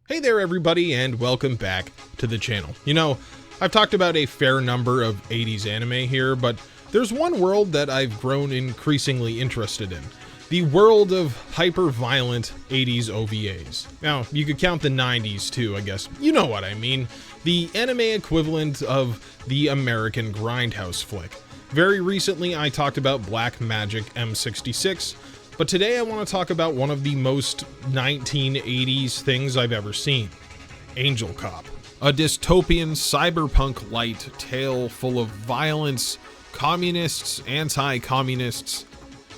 Hey there everybody, and welcome back to the channel. You know, I've talked about a fair number of 80s anime here, but there's one world that I've grown increasingly interested in. The world of hyper-violent 80s OVAs. Now, you could count the 90s too, I guess. You know what I mean. The anime equivalent of the American grindhouse flick. Very recently, I talked about Black Magic M66, but today I want to talk about one of the most 1980s things I've ever seen. Angel Cop. A dystopian cyberpunk light tale full of violence, communists, anti-communists,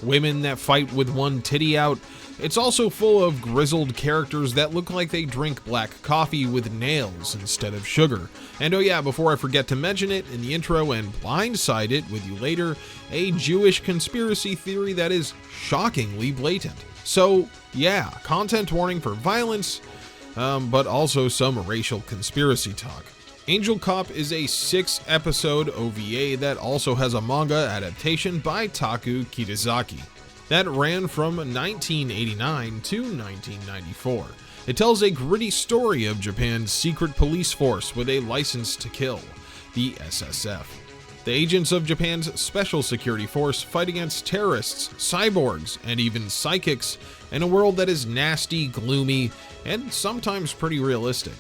women that fight with one titty out. It's also full of grizzled characters that look like they drink black coffee with nails instead of sugar. And oh yeah, before I forget to mention it in the intro and blindside it with you later, a Jewish conspiracy theory that is shockingly blatant. So yeah, content warning for violence, but also some racial conspiracy talk. Angel Cop is a 6-episode OVA that also has a manga adaptation by Taku Kitazaki that ran from 1989 to 1994. It tells a gritty story of Japan's secret police force with a license to kill, the SSF. The agents of Japan's special security force fight against terrorists, cyborgs, and even psychics in a world that is nasty, gloomy, and sometimes pretty realistic.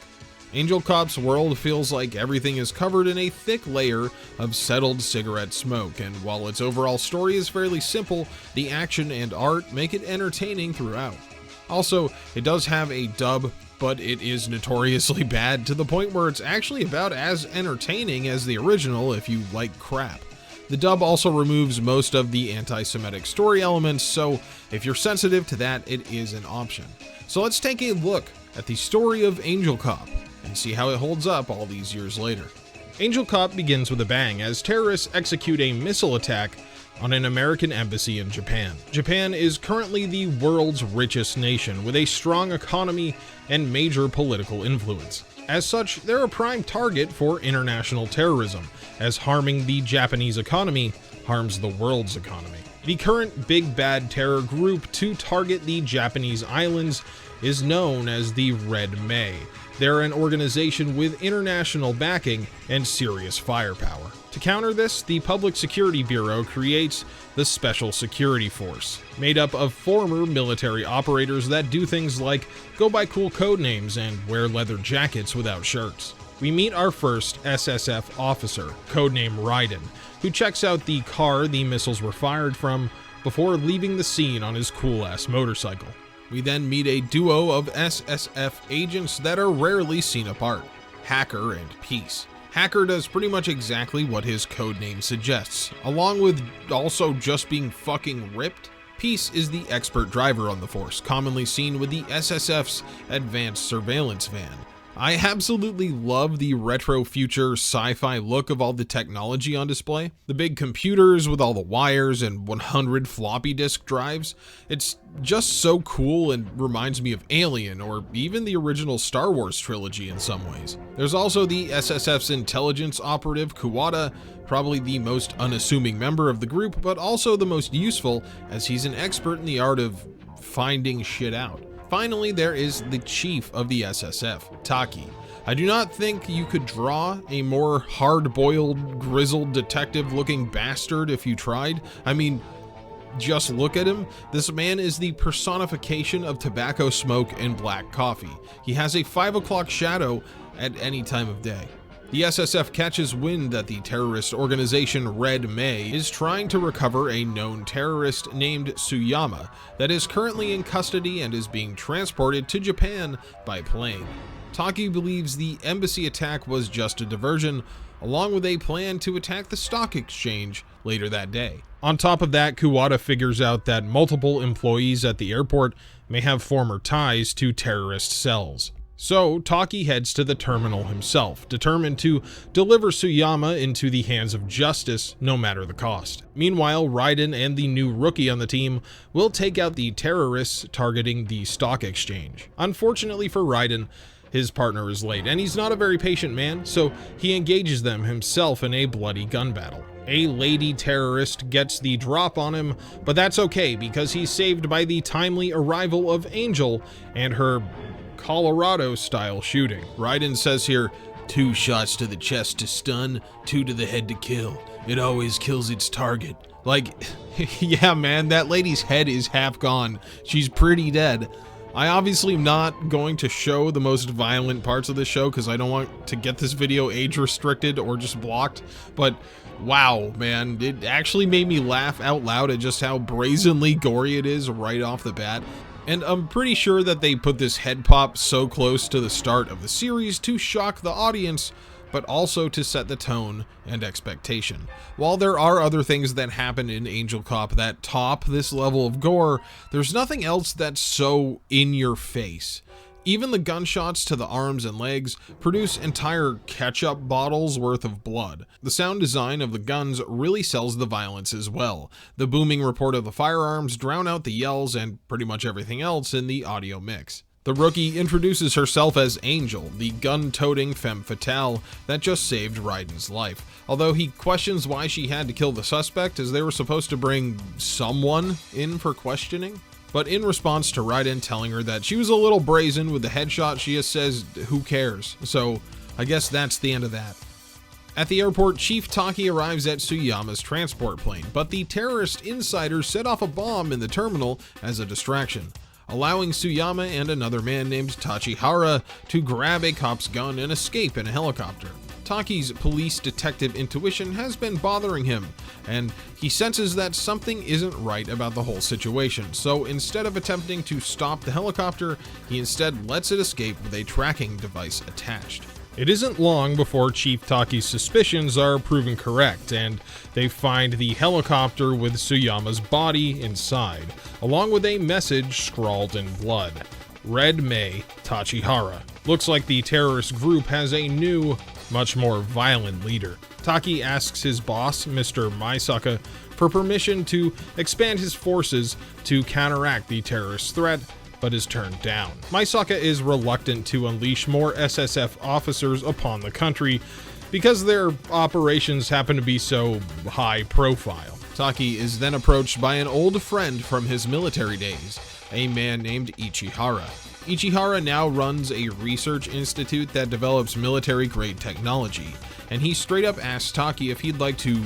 Angel Cop's world feels like everything is covered in a thick layer of settled cigarette smoke, and while its overall story is fairly simple, the action and art make it entertaining throughout. Also, it does have a dub, but it is notoriously bad to the point where it's actually about as entertaining as the original if you like crap. The dub also removes most of the anti-Semitic story elements, so if you're sensitive to that, it is an option. So let's take a look at the story of Angel Cop and see how it holds up all these years later. Angel Cop begins with a bang as terrorists execute a missile attack on an American embassy in Japan. Japan is currently the world's richest nation with a strong economy and major political influence. As such, they're a prime target for international terrorism, as harming the Japanese economy harms the world's economy. The current big bad terror group to target the Japanese islands is known as the Red May. They're an organization with international backing and serious firepower. To counter this, the Public Security Bureau creates the Special Security Force, made up of former military operators that do things like go by cool code names and wear leather jackets without shirts. We meet our first SSF officer, codename Raiden, who checks out the car the missiles were fired from before leaving the scene on his cool-ass motorcycle. We then meet a duo of SSF agents that are rarely seen apart, Hacker and Peace. Hacker does pretty much exactly what his codename suggests, along with also just being fucking ripped. Peace is the expert driver on the force, commonly seen with the SSF's advanced surveillance van. I absolutely love the retro future sci-fi look of all the technology on display. The big computers with all the wires and 100 floppy disk drives. It's just so cool and reminds me of Alien or even the original Star Wars trilogy in some ways. There's also the SSF's intelligence operative Kuwata, probably the most unassuming member of the group, but also the most useful as he's an expert in the art of finding shit out. Finally, there is the chief of the SSF, Taki. I do not think you could draw a more hard-boiled, grizzled detective-looking bastard if you tried. I mean, just look at him. This man is the personification of tobacco smoke and black coffee. He has a 5 o'clock shadow at any time of day. The SSF catches wind that the terrorist organization Red May is trying to recover a known terrorist named Tsuyama that is currently in custody and is being transported to Japan by plane. Taki believes the embassy attack was just a diversion, along with a plan to attack the stock exchange later that day. On top of that, Kuwata figures out that multiple employees at the airport may have former ties to terrorist cells. So, Taki heads to the terminal himself, determined to deliver Tsuyama into the hands of justice, no matter the cost. Meanwhile, Raiden and the new rookie on the team will take out the terrorists targeting the stock exchange. Unfortunately for Raiden, his partner is late, and he's not a very patient man, so he engages them himself in a bloody gun battle. A lady terrorist gets the drop on him, but that's okay because he's saved by the timely arrival of Angel and her Colorado-style shooting. Raiden says here, 2 shots to the chest to stun, 2 to the head to kill. It always kills its target. Like, yeah man, that lady's head is half gone. She's pretty dead. I obviously am not going to show the most violent parts of this show because I don't want to get this video age restricted or just blocked, but wow, man, it actually made me laugh out loud at just how brazenly gory it is right off the bat. And I'm pretty sure that they put this head pop so close to the start of the series to shock the audience, but also to set the tone and expectation. While there are other things that happen in Angel Cop that top this level of gore, there's nothing else that's so in your face. Even the gunshots to the arms and legs produce entire ketchup bottles worth of blood. The sound design of the guns really sells the violence as well. The booming report of the firearms drown out the yells and pretty much everything else in the audio mix. The rookie introduces herself as Angel, the gun-toting femme fatale that just saved Raiden's life, although he questions why she had to kill the suspect as they were supposed to bring someone in for questioning. But in response to Raiden telling her that she was a little brazen with the headshot, she just says, who cares? So I guess that's the end of that. At the airport, Chief Taki arrives at Tsuyama's transport plane, but the terrorist insiders set off a bomb in the terminal as a distraction, allowing Tsuyama and another man named Tachihara to grab a cop's gun and escape in a helicopter. Taki's police detective intuition has been bothering him, and he senses that something isn't right about the whole situation, so instead of attempting to stop the helicopter, he instead lets it escape with a tracking device attached. It isn't long before Chief Taki's suspicions are proven correct, and they find the helicopter with Tsuyama's body inside, along with a message scrawled in blood. Red May, Tachihara. Looks like the terrorist group has a new, much more violent leader. Taki asks his boss, Mr. Maisaka, for permission to expand his forces to counteract the terrorist threat, but is turned down. Maisaka is reluctant to unleash more SSF officers upon the country because their operations happen to be so high profile. Taki is then approached by an old friend from his military days, a man named Ichihara. Ichihara now runs a research institute that develops military-grade technology, and he straight up asks Taki if he'd like to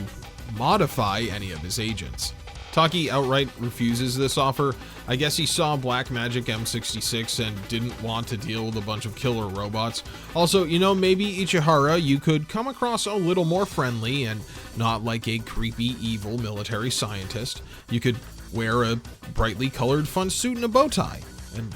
modify any of his agents. Taki outright refuses this offer. I guess he saw Black Magic M66 and didn't want to deal with a bunch of killer robots. Also, you know, maybe Ichihara, you could come across a little more friendly and not like a creepy, evil military scientist. You could wear a brightly colored fun suit and a bow tie. And,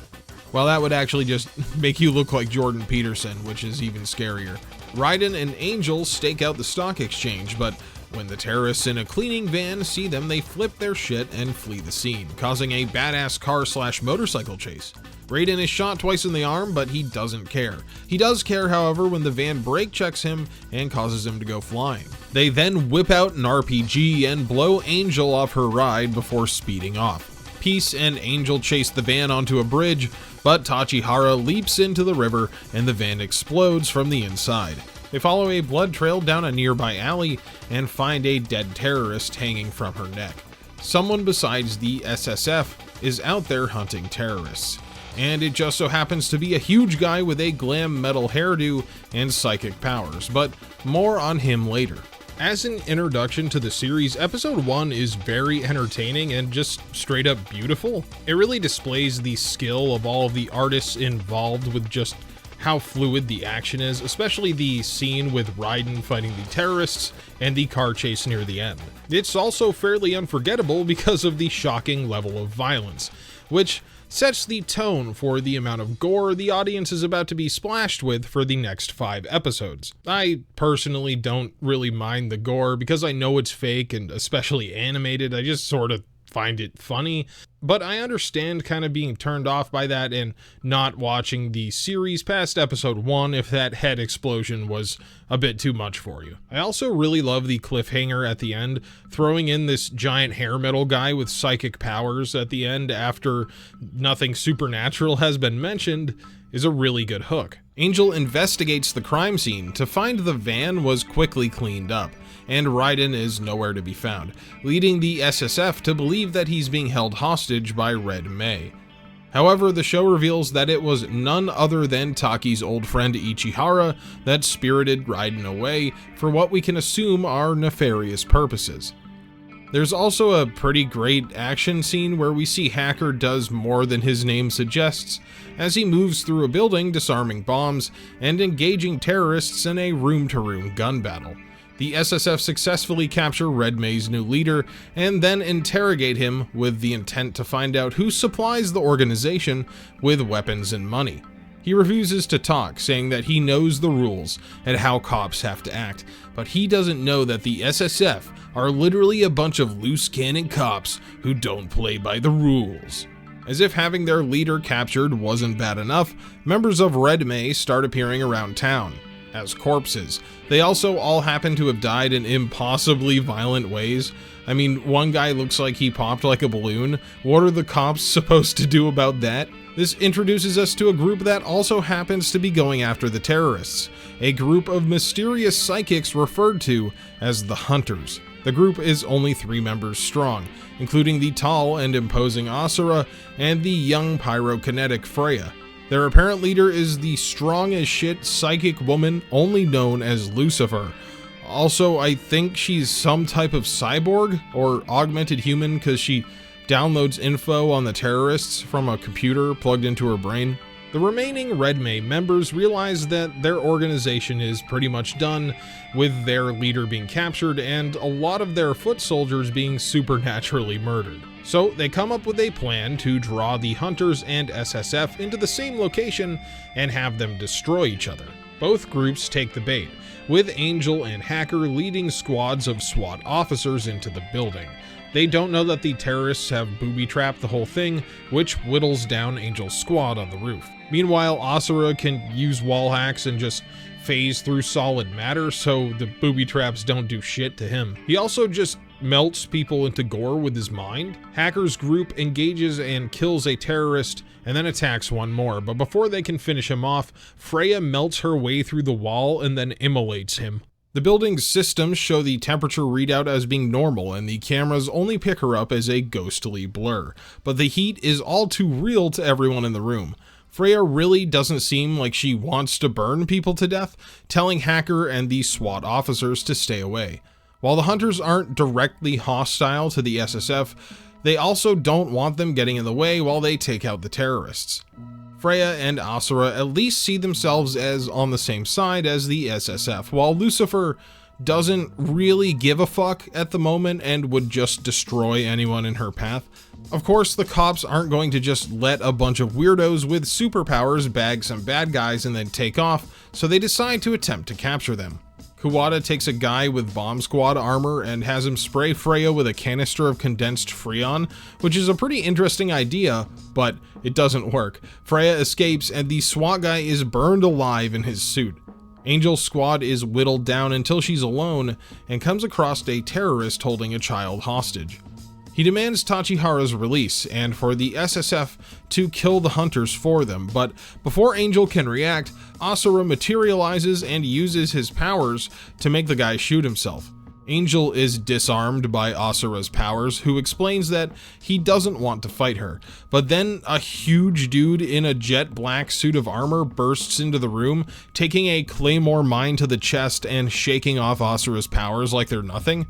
well, that would actually just make you look like Jordan Peterson, which is even scarier. Raiden and Angel stake out the stock exchange, but when the terrorists in a cleaning van see them, they flip their shit and flee the scene, causing a badass car/motorcycle chase. Raiden is shot twice in the arm, but he doesn't care. He does care, however, when the van brake checks him and causes him to go flying. They then whip out an RPG and blow Angel off her ride before speeding off. Peace and Angel chase the van onto a bridge, but Tachihara leaps into the river and the van explodes from the inside. They follow a blood trail down a nearby alley and find a dead terrorist hanging from her neck. Someone besides the SSF is out there hunting terrorists, and it just so happens to be a huge guy with a glam metal hairdo and psychic powers, but more on him later. As an introduction to the series, episode 1 is very entertaining and just straight up beautiful. It really displays the skill of all of the artists involved with just how fluid the action is, especially the scene with Raiden fighting the terrorists and the car chase near the end. It's also fairly unforgettable because of the shocking level of violence, which sets the tone for the amount of gore the audience is about to be splashed with for the next 5 episodes. I personally don't really mind the gore because I know it's fake and especially animated. I just sort of find it funny, but I understand kind of being turned off by that and not watching the series past episode 1 if that head explosion was a bit too much for you. I also really love the cliffhanger at the end, throwing in this giant hair metal guy with psychic powers at the end after nothing supernatural has been mentioned is a really good hook. Angel investigates the crime scene to find the van was quickly cleaned up, and Raiden is nowhere to be found, leading the SSF to believe that he's being held hostage by Red May. However, the show reveals that it was none other than Taki's old friend Ichihara that spirited Raiden away for what we can assume are nefarious purposes. There's also a pretty great action scene where we see Hacker does more than his name suggests, as he moves through a building disarming bombs and engaging terrorists in a room-to-room gun battle. The SSF successfully capture Red May's new leader and then interrogate him with the intent to find out who supplies the organization with weapons and money. He refuses to talk, saying that he knows the rules and how cops have to act, but he doesn't know that the SSF are literally a bunch of loose cannon cops who don't play by the rules. As if having their leader captured wasn't bad enough, members of Red May start appearing around town as corpses. They also all happen to have died in impossibly violent ways. I mean, one guy looks like he popped like a balloon. What are the cops supposed to do about that? This introduces us to a group that also happens to be going after the terrorists, a group of mysterious psychics referred to as the Hunters. The group is only 3 members strong, including the tall and imposing Asura and the young pyrokinetic Freya. Their apparent leader is the strong-as-shit psychic woman only known as Lucifer. Also, I think she's some type of cyborg or augmented human because she downloads info on the terrorists from a computer plugged into her brain. The remaining Red May members realize that their organization is pretty much done, with their leader being captured and a lot of their foot soldiers being supernaturally murdered. So they come up with a plan to draw the Hunters and SSF into the same location and have them destroy each other. Both groups take the bait, with Angel and Hacker leading squads of SWAT officers into the building. They don't know that the terrorists have booby-trapped the whole thing, which whittles down Angel's squad on the roof. Meanwhile, Asura can use wall hacks and just phase through solid matter, so the booby traps don't do shit to him. He also just melts people into Gore with his mind. Hacker's group engages and kills a terrorist and then attacks one more, but before they can finish him off, Freya melts her way through the wall and then immolates him. The building's systems show the temperature readout as being normal, and the cameras only pick her up as a ghostly blur, but the heat is all too real to everyone in the room. Freya really doesn't seem like she wants to burn people to death, telling Hacker and the SWAT officers to stay away. While the Hunters aren't directly hostile to the SSF, they also don't want them getting in the way while they take out the terrorists. Freya and Asura at least see themselves as on the same side as the SSF, while Lucifer doesn't really give a fuck at the moment and would just destroy anyone in her path. Of course, the cops aren't going to just let a bunch of weirdos with superpowers bag some bad guys and then take off, so they decide to attempt to capture them. Kuwata takes a guy with bomb squad armor and has him spray Freya with a canister of condensed Freon, which is a pretty interesting idea, but it doesn't work. Freya escapes and the SWAT guy is burned alive in his suit. Angel's squad is whittled down until she's alone and comes across a terrorist holding a child hostage. He demands Tachihara's release and for the SSF to kill the Hunters for them, but before Angel can react, Asura materializes and uses his powers to make the guy shoot himself. Angel is disarmed by Asura's powers, who explains that he doesn't want to fight her, but then a huge dude in a jet black suit of armor bursts into the room, taking a claymore mine to the chest and shaking off Asura's powers like they're nothing.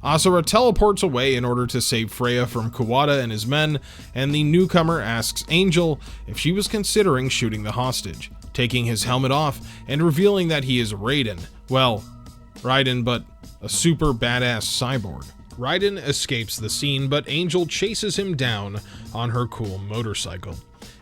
Asura teleports away in order to save Freya from Kuwata and his men, and the newcomer asks Angel if she was considering shooting the hostage, taking his helmet off and revealing that he is Raiden. Well, Raiden, but a super badass cyborg. Raiden escapes the scene, but Angel chases him down on her cool motorcycle.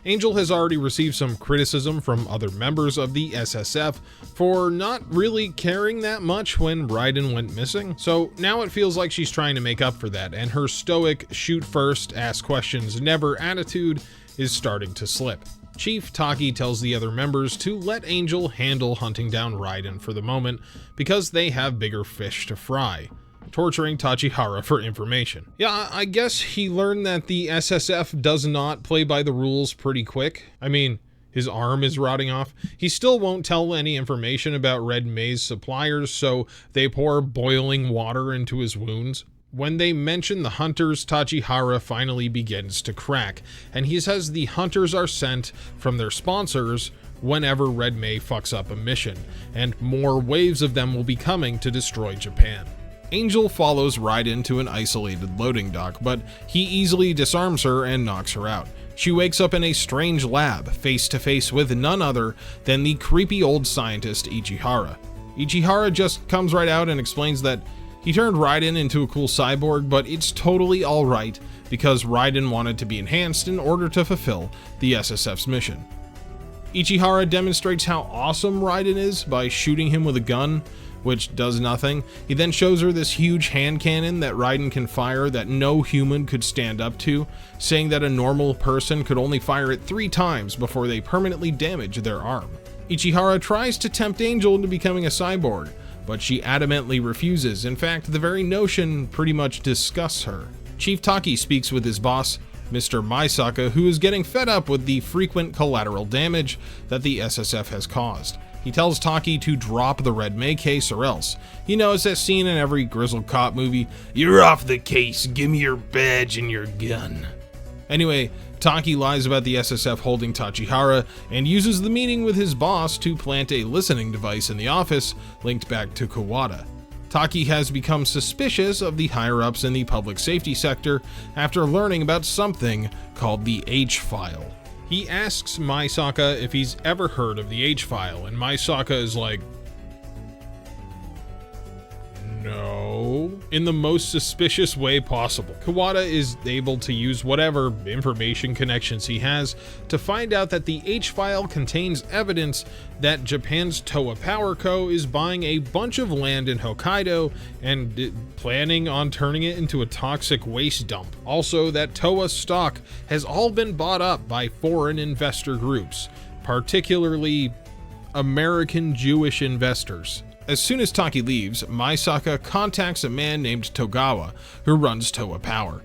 Angel has already received some criticism from other members of the SSF for not really caring that much when Raiden went missing, so now it feels like she's trying to make up for that, and her stoic, shoot first, ask questions never attitude is starting to slip. Chief Taki tells the other members to let Angel handle hunting down Raiden for the moment because they have bigger fish to fry, torturing Tachihara for information. Yeah, I guess he learned that the SSF does not play by the rules pretty quick. I mean, his arm is rotting off. He still won't tell any information about Red May's suppliers, so they pour boiling water into his wounds. When they mention the hunters, Tachihara finally begins to crack, and he says the hunters are sent from their sponsors whenever Red May fucks up a mission, and more waves of them will be coming to destroy Japan. Angel follows Raiden to an isolated loading dock, but he easily disarms her and knocks her out. She wakes up in a strange lab, face to face with none other than the creepy old scientist Ichihara. Ichihara just comes right out and explains that he turned Raiden into a cool cyborg, but it's totally alright because Raiden wanted to be enhanced in order to fulfill the SSF's mission. Ichihara demonstrates how awesome Raiden is by shooting him with a gun, which does nothing. He then shows her this huge hand cannon that Raiden can fire that no human could stand up to, saying that a normal person could only fire it 3 times before they permanently damage their arm. Ichihara tries to tempt Angel into becoming a cyborg, but she adamantly refuses. In fact, the very notion pretty much disgusts her. Chief Taki speaks with his boss, Mr. Maisaka, who is getting fed up with the frequent collateral damage that the SSF has caused. He tells Taki to drop the Red May case or else. You know, it's that scene in every grizzled cop movie, "You're off the case, give me your badge and your gun." Anyway, Taki lies about the SSF holding Tachihara and uses the meeting with his boss to plant a listening device in the office linked back to Kawada. Taki has become suspicious of the higher-ups in the public safety sector after learning about something called the H-File. He asks Maisaka if he's ever heard of the H-File, and Maisaka is like, no, in the most suspicious way possible. Kawada is able to use whatever information connections he has to find out that the H-File contains evidence that Japan's Towa Power Co. is buying a bunch of land in Hokkaido and planning on turning it into a toxic waste dump. Also, that Towa stock has all been bought up by foreign investor groups, particularly American Jewish investors. As soon as Taki leaves, Maisaka contacts a man named Togawa, who runs Towa Power.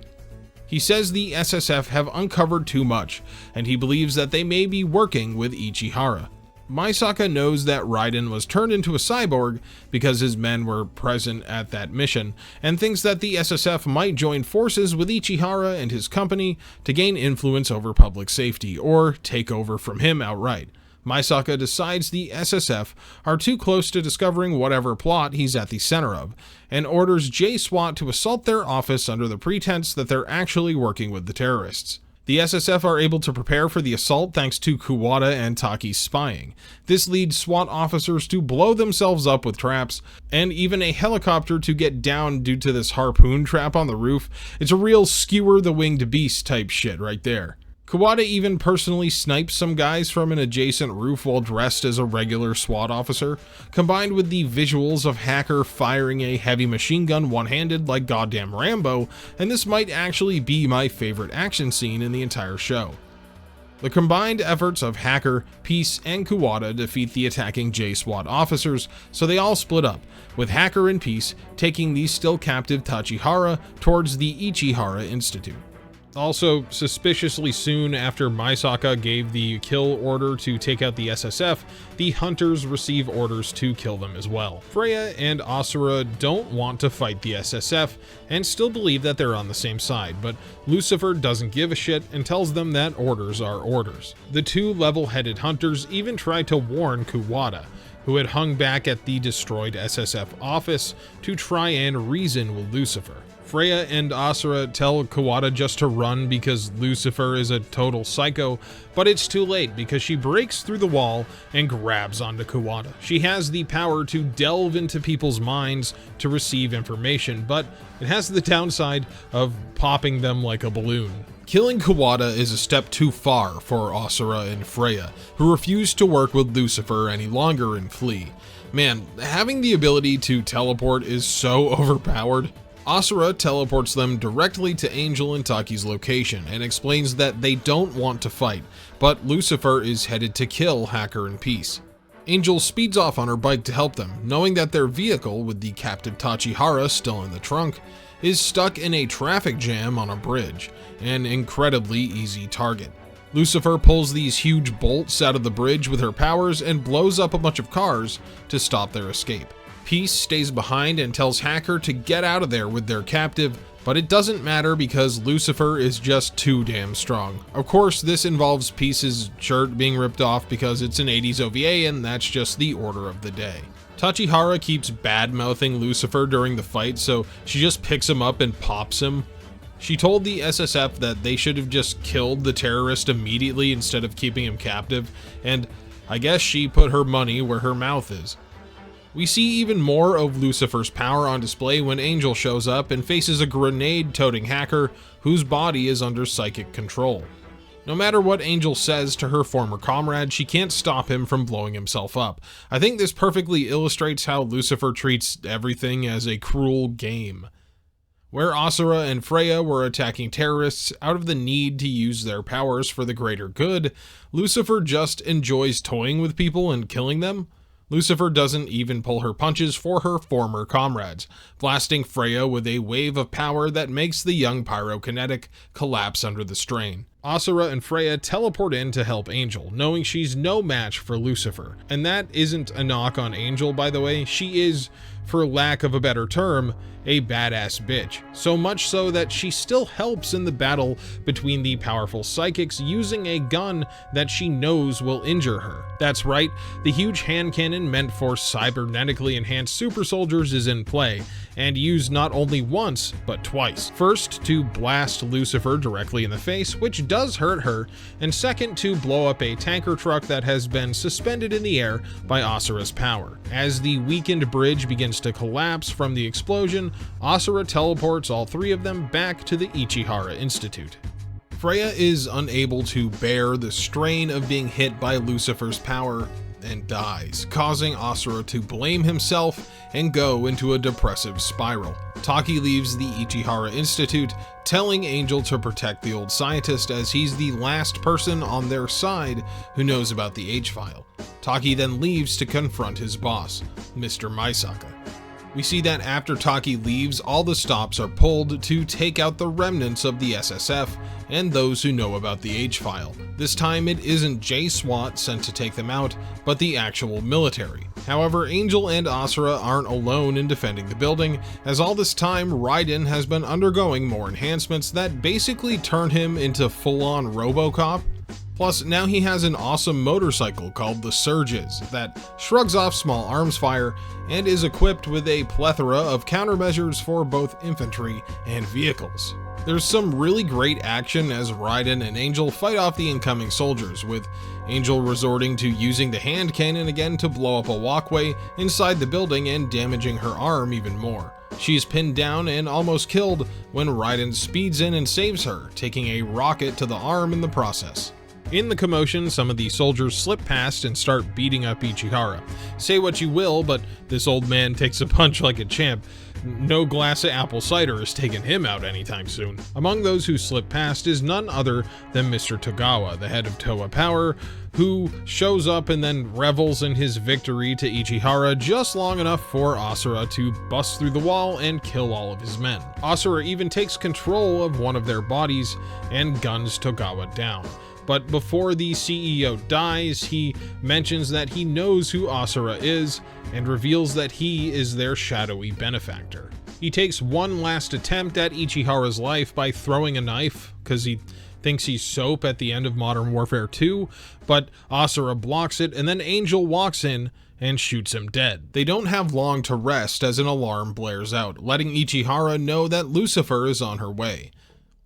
He says the SSF have uncovered too much, and he believes that they may be working with Ichihara. Maisaka knows that Raiden was turned into a cyborg because his men were present at that mission, and thinks that the SSF might join forces with Ichihara and his company to gain influence over public safety, or take over from him outright. Maisaka decides the SSF are too close to discovering whatever plot he's at the center of, and orders J-SWAT to assault their office under the pretense that they're actually working with the terrorists. The SSF are able to prepare for the assault thanks to Kawada and Taki's spying. This leads SWAT officers to blow themselves up with traps, and even a helicopter to get down due to this harpoon trap on the roof. It's a real skewer the winged beast type shit right there. Kawada even personally snipes some guys from an adjacent roof while dressed as a regular SWAT officer, combined with the visuals of Hacker firing a heavy machine gun one-handed like goddamn Rambo, and this might actually be my favorite action scene in the entire show. The combined efforts of Hacker, Peace, and Kawada defeat the attacking J-SWAT officers, so they all split up, with Hacker and Peace taking the still captive Tachihara towards the Ichihara Institute. Also, suspiciously soon after Maisaka gave the kill order to take out the SSF, the hunters receive orders to kill them as well. Freya and Asura don't want to fight the SSF and still believe that they're on the same side, but Lucifer doesn't give a shit and tells them that orders are orders. The two level-headed hunters even try to warn Kawada, who had hung back at the destroyed SSF office, to try and reason with Lucifer. Freya and Asura tell Kawada just to run because Lucifer is a total psycho, but it's too late because she breaks through the wall and grabs onto Kawada. She has the power to delve into people's minds to receive information, but it has the downside of popping them like a balloon. Killing Kawada is a step too far for Asura and Freya, who refuse to work with Lucifer any longer and flee. Man, having the ability to teleport is so overpowered. Asura teleports them directly to Angel and Taki's location and explains that they don't want to fight, but Lucifer is headed to kill Hacker and Peace. Angel speeds off on her bike to help them, knowing that their vehicle, with the captive Tachihara still in the trunk, is stuck in a traffic jam on a bridge, an incredibly easy target. Lucifer pulls these huge bolts out of the bridge with her powers and blows up a bunch of cars to stop their escape. Peace stays behind and tells Hacker to get out of there with their captive, but it doesn't matter because Lucifer is just too damn strong. Of course, this involves Peace's shirt being ripped off because it's an 80s OVA and that's just the order of the day. Tachihara keeps bad-mouthing Lucifer during the fight, so she just picks him up and pops him. She told the SSF that they should have just killed the terrorist immediately instead of keeping him captive, and I guess she put her money where her mouth is. We see even more of Lucifer's power on display when Angel shows up and faces a grenade-toting hacker whose body is under psychic control. No matter what Angel says to her former comrade, she can't stop him from blowing himself up. I think this perfectly illustrates how Lucifer treats everything as a cruel game. Where Asura and Freya were attacking terrorists out of the need to use their powers for the greater good, Lucifer just enjoys toying with people and killing them. Lucifer doesn't even pull her punches for her former comrades, blasting Freya with a wave of power that makes the young pyrokinetic collapse under the strain. Asura and Freya teleport in to help Angel, knowing she's no match for Lucifer. And that isn't a knock on Angel, by the way. She is, for lack of a better term, a badass bitch. So much so that she still helps in the battle between the powerful psychics using a gun that she knows will injure her. That's right, the huge hand cannon meant for cybernetically enhanced super soldiers is in play, and used not only once, but twice. First, to blast Lucifer directly in the face, which does hurt her, and second, to blow up a tanker truck that has been suspended in the air by Asura's power. As the weakened bridge begins to collapse from the explosion, Asura teleports all three of them back to the Ichihara Institute. Freya is unable to bear the strain of being hit by Lucifer's power and dies, causing Asura to blame himself and go into a depressive spiral. Taki leaves the Ichihara Institute, telling Angel to protect the old scientist as he's the last person on their side who knows about the H-file. Taki then leaves to confront his boss, Mr. Maisaka. We see that after Taki leaves, all the stops are pulled to take out the remnants of the SSF and those who know about the H-file. This time it isn't J-SWAT sent to take them out, but the actual military. However, Angel and Asura aren't alone in defending the building, as all this time Raiden has been undergoing more enhancements that basically turn him into full-on Robocop. Plus, now he has an awesome motorcycle called the Surges that shrugs off small arms fire and is equipped with a plethora of countermeasures for both infantry and vehicles. There's some really great action as Raiden and Angel fight off the incoming soldiers, with Angel resorting to using the hand cannon again to blow up a walkway inside the building and damaging her arm even more. She's pinned down and almost killed when Raiden speeds in and saves her, taking a rocket to the arm in the process. In the commotion, some of the soldiers slip past and start beating up Ichihara. Say what you will, but this old man takes a punch like a champ. No glass of apple cider is taking him out anytime soon. Among those who slip past is none other than Mr. Togawa, the head of Towa Power, who shows up and then revels in his victory to Ichihara just long enough for Asura to bust through the wall and kill all of his men. Asura even takes control of one of their bodies and guns Togawa down. But before the CEO dies, he mentions that he knows who Asura is and reveals that he is their shadowy benefactor. He takes one last attempt at Ichihara's life by throwing a knife, because he thinks he's Soap at the end of Modern Warfare 2, but Asura blocks it, and then Angel walks in and shoots him dead. They don't have long to rest as an alarm blares out, letting Ichihara know that Lucifer is on her way.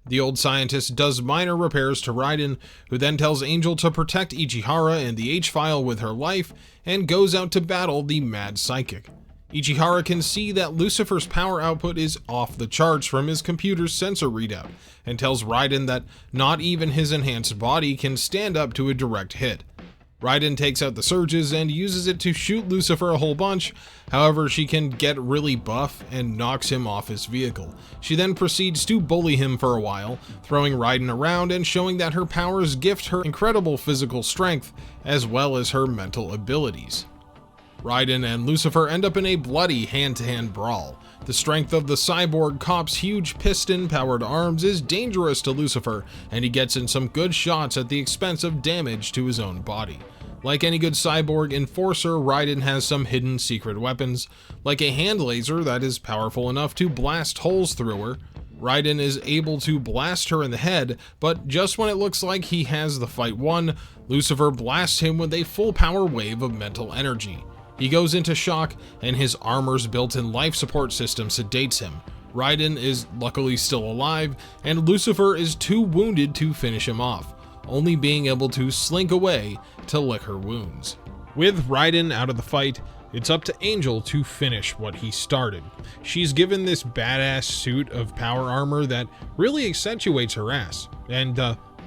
The old scientist does minor repairs to Raiden, who then tells Angel to protect Ichihara and the H-file with her life, and goes out to battle the mad psychic. Ichihara can see that Lucifer's power output is off the charts from his computer's sensor readout, and tells Raiden that not even his enhanced body can stand up to a direct hit. Raiden takes out the Surges and uses it to shoot Lucifer a whole bunch, however she can get really buff and knocks him off his vehicle. She then proceeds to bully him for a while, throwing Raiden around and showing that her powers gift her incredible physical strength as well as her mental abilities. Raiden and Lucifer end up in a bloody hand-to-hand brawl. The strength of the cyborg cop's huge piston-powered arms is dangerous to Lucifer, and he gets in some good shots at the expense of damage to his own body. Like any good cyborg enforcer, Raiden has some hidden secret weapons, like a hand laser that is powerful enough to blast holes through her. Raiden is able to blast her in the head, but just when it looks like he has the fight won, Lucifer blasts him with a full power wave of mental energy. He goes into shock, and his armor's built-in life support system sedates him. Raiden is luckily still alive, and Lucifer is too wounded to finish him off, only being able to slink away to lick her wounds. With Raiden out of the fight, it's up to Angel to finish what he started. She's given this badass suit of power armor that really accentuates her ass, and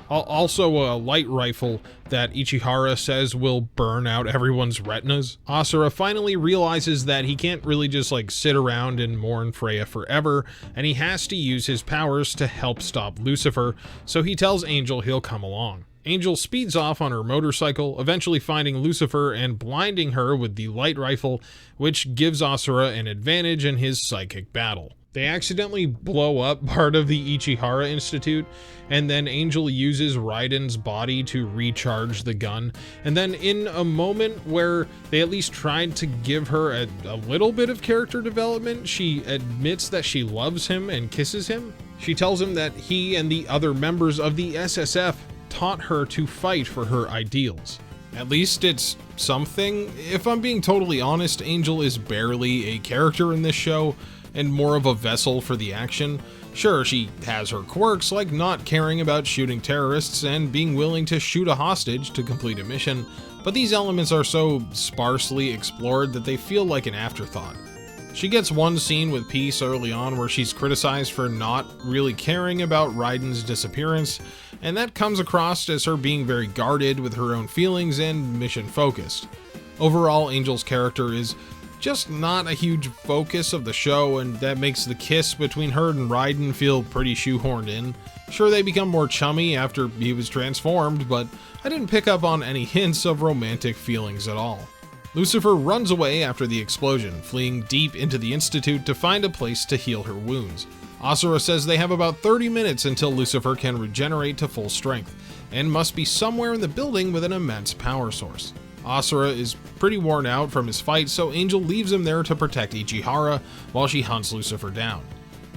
also a light rifle that Ichihara says will burn out everyone's retinas. Asura finally realizes that he can't really just sit around and mourn Freya forever, and he has to use his powers to help stop Lucifer, so he tells Angel he'll come along. Angel speeds off on her motorcycle, eventually finding Lucifer and blinding her with the light rifle, which gives Asura an advantage in his psychic battle. They accidentally blow up part of the Ichihara Institute, and then Angel uses Raiden's body to recharge the gun. And then in a moment where they at least tried to give her a little bit of character development, she admits that she loves him and kisses him. She tells him that he and the other members of the SSF taught her to fight for her ideals. At least it's something. If I'm being totally honest, Angel is barely a character in this show, and more of a vessel for the action. Sure, she has her quirks, like not caring about shooting terrorists and being willing to shoot a hostage to complete a mission, but these elements are so sparsely explored that they feel like an afterthought. She gets one scene with Peace early on where she's criticized for not really caring about Raiden's disappearance, and that comes across as her being very guarded with her own feelings and mission focused. Overall, Angel's character is just not a huge focus of the show, and that makes the kiss between her and Raiden feel pretty shoehorned in. Sure, they become more chummy after he was transformed, but I didn't pick up on any hints of romantic feelings at all. Lucifer runs away after the explosion, fleeing deep into the Institute to find a place to heal her wounds. Asura says they have about 30 minutes until Lucifer can regenerate to full strength, and must be somewhere in the building with an immense power source. Asura is pretty worn out from his fight, so Angel leaves him there to protect Ichihara while she hunts Lucifer down.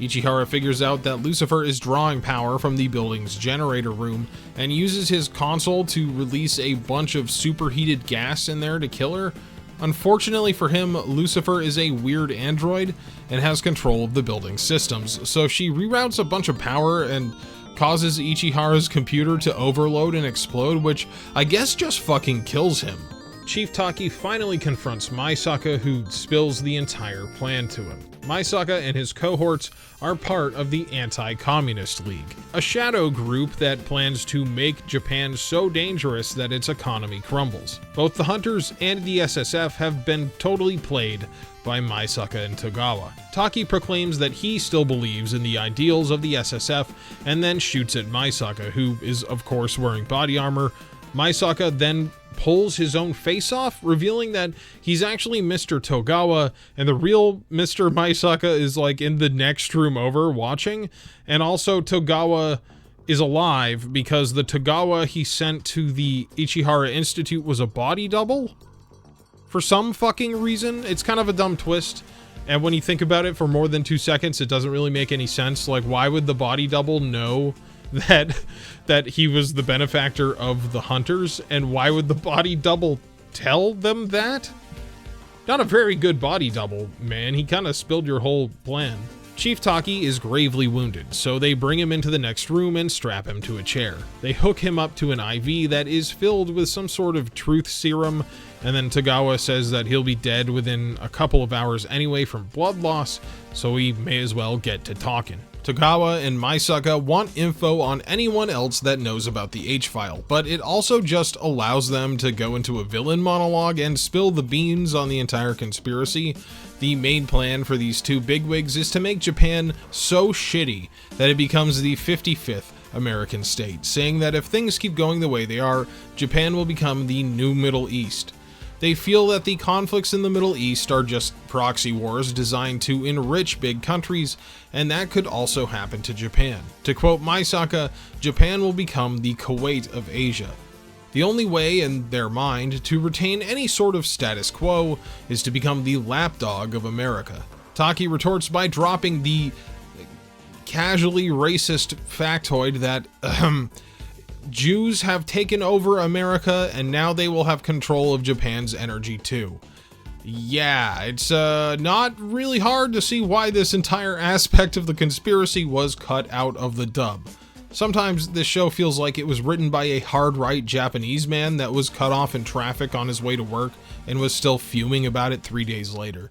Ichihara figures out that Lucifer is drawing power from the building's generator room and uses his console to release a bunch of superheated gas in there to kill her. Unfortunately for him, Lucifer is a weird android and has control of the building's systems, so she reroutes a bunch of power and causes Ichihara's computer to overload and explode, which I guess just fucking kills him. Chief Taki finally confronts Maisaka, who spills the entire plan to him. Maisaka and his cohorts are part of the Anti-Communist League, a shadow group that plans to make Japan so dangerous that its economy crumbles. Both the Hunters and the SSF have been totally played by Maisaka and Togawa. Taki proclaims that he still believes in the ideals of the SSF and then shoots at Maisaka, who is of course wearing body armor. Maisaka then pulls his own face off, revealing that he's actually Mr. Togawa, and the real Mr. Maisaka is in the next room over watching. And also Togawa is alive because the Togawa he sent to the Ichihara Institute was a body double. For some fucking reason, it's kind of a dumb twist. And when you think about it for more than 2 seconds, it doesn't really make any sense. Why would the body double know that he was the benefactor of the Hunters, and why would the body double tell them that? Not a very good body double, man. He kind of spilled your whole plan. Chief Taki is gravely wounded, so they bring him into the next room and strap him to a chair. They hook him up to an IV that is filled with some sort of truth serum, and then Togawa says that he'll be dead within a couple of hours anyway from blood loss, so we may as well get to talking. Togawa and Maisaka want info on anyone else that knows about the H-file, but it also just allows them to go into a villain monologue and spill the beans on the entire conspiracy. The main plan for these two bigwigs is to make Japan so shitty that it becomes the 55th American state, saying that if things keep going the way they are, Japan will become the new Middle East. They feel that the conflicts in the Middle East are just proxy wars designed to enrich big countries, and that could also happen to Japan. To quote Maisaka, Japan will become the Kuwait of Asia. The only way, in their mind, to retain any sort of status quo is to become the lapdog of America. Taki retorts by dropping the casually racist factoid that, Jews have taken over America and now they will have control of Japan's energy too. Yeah, it's not really hard to see why this entire aspect of the conspiracy was cut out of the dub. Sometimes this show feels like it was written by a hard-right Japanese man that was cut off in traffic on his way to work and was still fuming about it 3 days later.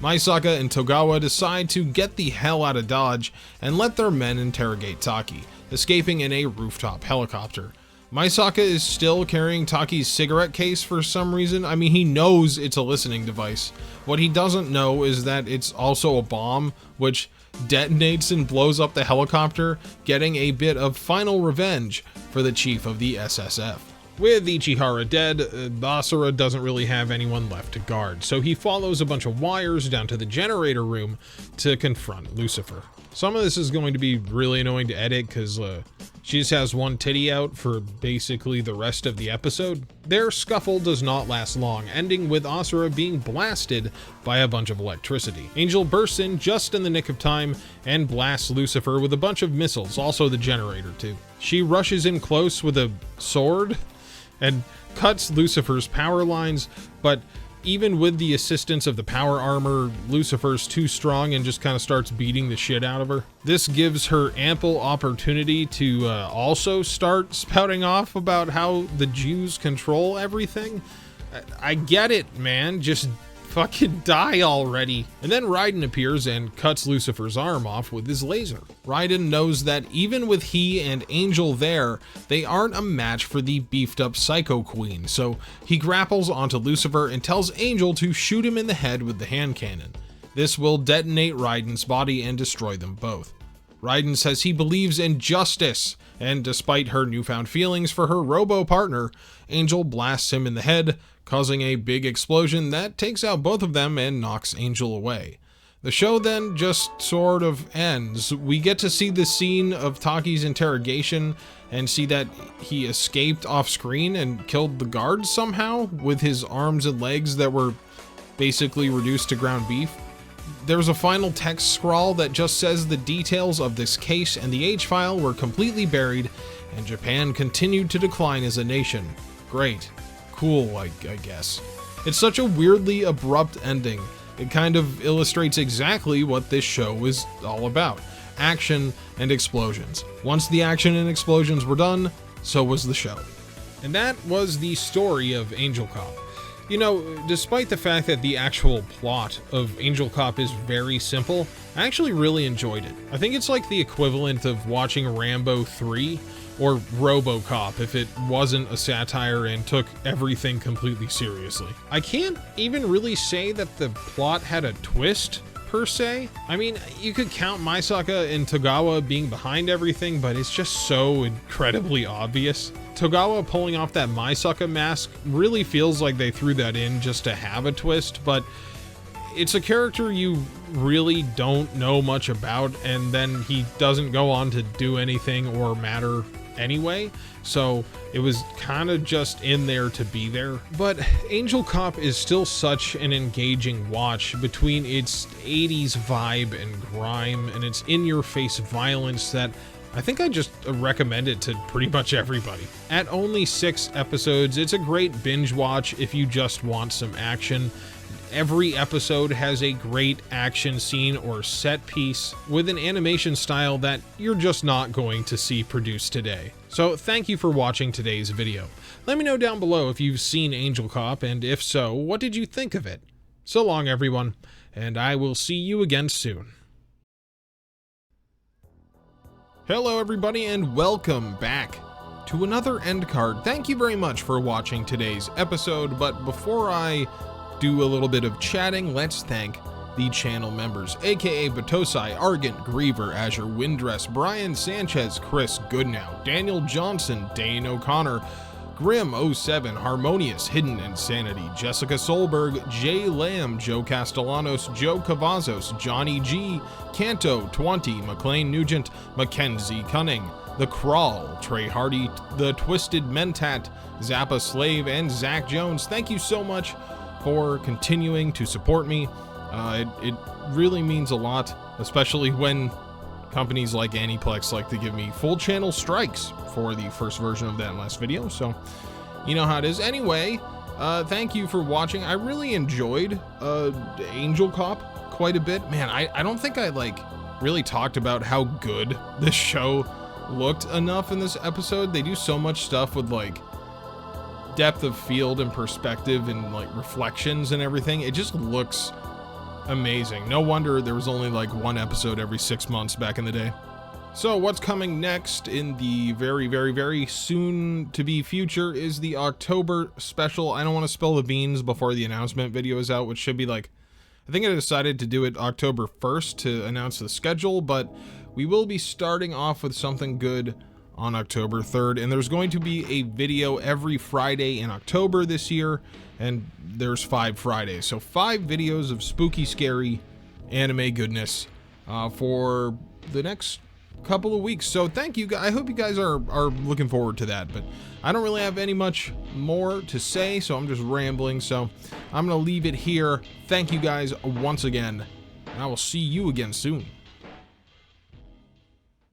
Maisaka and Togawa decide to get the hell out of Dodge and let their men interrogate Taki, escaping in a rooftop helicopter. Maisaka is still carrying Taki's cigarette case for some reason. I mean, he knows it's a listening device. What he doesn't know is that it's also a bomb, which detonates and blows up the helicopter, getting a bit of final revenge for the chief of the SSF. With Ichihara dead, Basara doesn't really have anyone left to guard, so he follows a bunch of wires down to the generator room to confront Lucifer. Some of this is going to be really annoying to edit because she just has one titty out for basically the rest of the episode. Their scuffle does not last long, ending with Asura being blasted by a bunch of electricity. Angel bursts in just in the nick of time and blasts Lucifer with a bunch of missiles, also the generator too. She rushes in close with a sword and cuts Lucifer's power lines, but even with the assistance of the power armor, Lucifer's too strong and just kind of starts beating the shit out of her. This gives her ample opportunity to also start spouting off about how the Jews control everything. I get it, man, just fucking die already. And then Raiden appears and cuts Lucifer's arm off with his laser. Raiden knows that even with he and Angel there, they aren't a match for the beefed up Psycho Queen, so he grapples onto Lucifer and tells Angel to shoot him in the head with the hand cannon. This will detonate Raiden's body and destroy them both. Raiden says he believes in justice, and despite her newfound feelings for her robo partner, Angel blasts him in the head, causing a big explosion that takes out both of them and knocks Angel away. The show then just sort of ends. We get to see the scene of Taki's interrogation and see that he escaped off screen and killed the guards somehow with his arms and legs that were basically reduced to ground beef. There's a final text scrawl that just says the details of this case and the H-file were completely buried and Japan continued to decline as a nation. Great. Cool, I guess. It's such a weirdly abrupt ending. It kind of illustrates exactly what this show is all about. Action and explosions. Once the action and explosions were done, so was the show. And that was the story of Angel Cop. You know, despite the fact that the actual plot of Angel Cop is very simple, I actually really enjoyed it. I think it's like the equivalent of watching Rambo 3 or Robocop if it wasn't a satire and took everything completely seriously. I can't even really say that the plot had a twist, per se. I mean, you could count Maisaka and Togawa being behind everything, but it's just so incredibly obvious. Togawa pulling off that Maisaka mask really feels like they threw that in just to have a twist, but it's a character you really don't know much about, and then he doesn't go on to do anything or matter anyway, so it was kind of just in there to be there. But Angel Cop is still such an engaging watch between its 80s vibe and grime and its in-your-face violence that I think I just recommend it to pretty much everybody. At only 6 episodes, it's a great binge watch if you just want some action. Every episode has a great action scene or set piece with an animation style that you're just not going to see produced today. So thank you for watching today's video. Let me know down below if you've seen Angel Cop, and if so, what did you think of it? So long everyone, and I will see you again soon. Hello everybody and welcome back to another end card. Thank you very much for watching today's episode, but before I do a little bit of chatting, let's thank the channel members, aka Batosai, Argent, Griever, Azure, Windress, Brian Sanchez, Chris Goodnow, Daniel Johnson, Dane O'Connor, Grim07, Harmonious, Hidden Insanity, Jessica Solberg, Jay Lamb, Joe Castellanos, Joe Cavazos, Johnny G, Canto 20, McLean Nugent, Mackenzie Cunning, The Crawl, Trey Hardy, The Twisted Mentat, Zappa Slave, and Zach Jones. Thank you so much for continuing to support me. It really means a lot, especially when companies like Aniplex like to give me full channel strikes for the first version of that last video, so you know how it is. Anyway, thank you for watching. I really enjoyed Angel Cop quite a bit. Man, I don't think I like really talked about how good this show looked enough in this episode. They do so much stuff with like depth of field and perspective and like reflections and everything. It just looks amazing. No wonder there was only like one episode every 6 months back in the day. So what's coming next in the very soon to be future is the October special. I don't want to spill the beans before the announcement video is out, which should be like, I think I decided to do it October 1st to announce the schedule, but we will be starting off with something good on October 3rd, and there's going to be a video every Friday in October this year, and there's 5 Fridays, so 5 videos of spooky, scary anime goodness for the next couple of weeks. So thank you guys. I hope you guys are looking forward to that, but I don't really have any much more to say, so I'm just rambling, so I'm gonna leave it here. Thank you guys once again, and I will see you again soon.